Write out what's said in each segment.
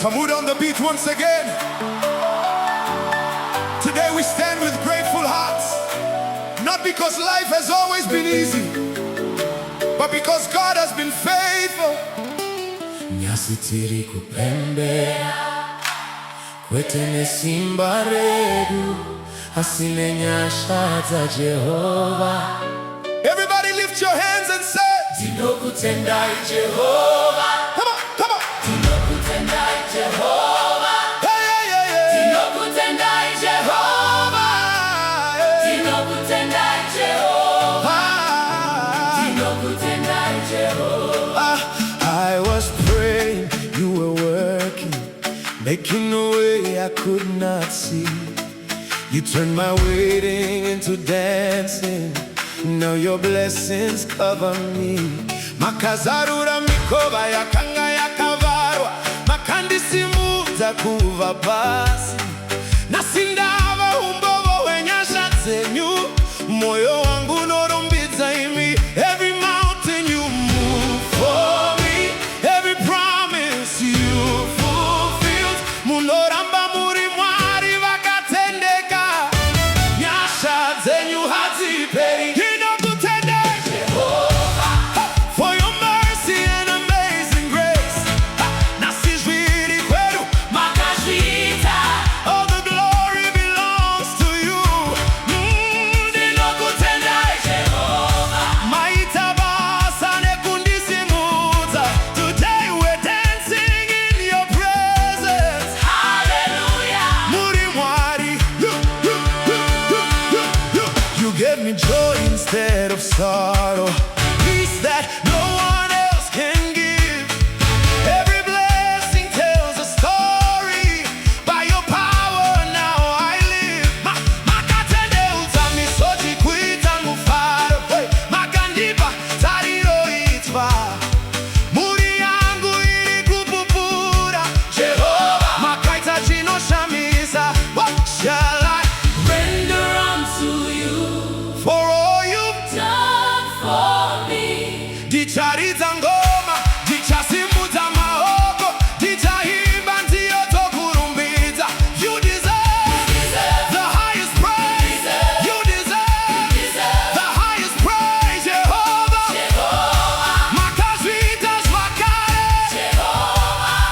Tamuh on the beat once again. Today we stand with grateful hearts, not because life has always been easy, but because God has been faithful. Nyasi Zviri Kwedu kwetene simba redu asine nyasha za Jehovah. Everybody lift your hands and say, Ndinokutendai Jehovah. Come on, come on. Ndinokutendai Jehovah. Hey, hey, hey, hey. Ndinokutendai Jehovah. Ndinokutendai Jehovah. Ndinokutendai Jehovah. I was praying, you were working, making a way I could not see. You turned my waiting into dancing. Now your blessings cover me. Makazarura mikoba yakanga yakavarwa, makandisimuza kuva pasi. Nasindava umbovo wenyasha dzenyu, moyo wangu unorumbidza imi. Every mountain you move for me, every promise you fulfilled. Munoramba muri mwari vakatendeka, nyasha dzenyu hadziperi. Give me joy instead of sorrow, peace that no one else can give. Every blessing tells a story. By your power now I live. Makatende utami soji kuita mufaro. Makandipa tariro itva. Muri yangu ili kupupura. Jehovah makaita chino shamisa. What shall I render unto you for all you've done for me? Dicharidza ngoma, dichasimudza maoko, dichaimba nziyo dzokurumbidza. You deserve the highest praise. You deserve the highest praise, Jehovah. Makazviita zvakare,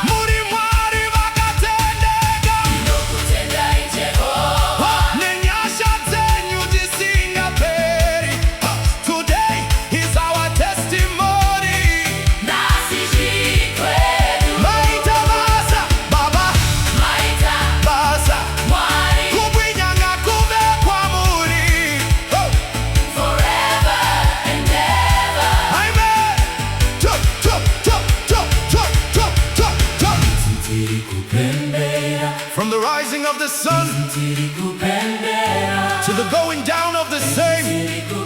muri mwari vakatendeka. Ndinokutendai Jehovah. NeNyasha dzenyu dzisingaperi. Today is our testimony. Nhasi Zviri Kwedu. Maita basa, Baba, Maita basa. Mwari. Kubwinya ngakuve kwamuri. Oh, Forever and ever. amen. Chop, chop, chop, chop, chop, chop, chop, chop. Zviri Kwedu. From the rising of the sun Zviri Kwedu. to the going down of the same, Zviri Kwedu.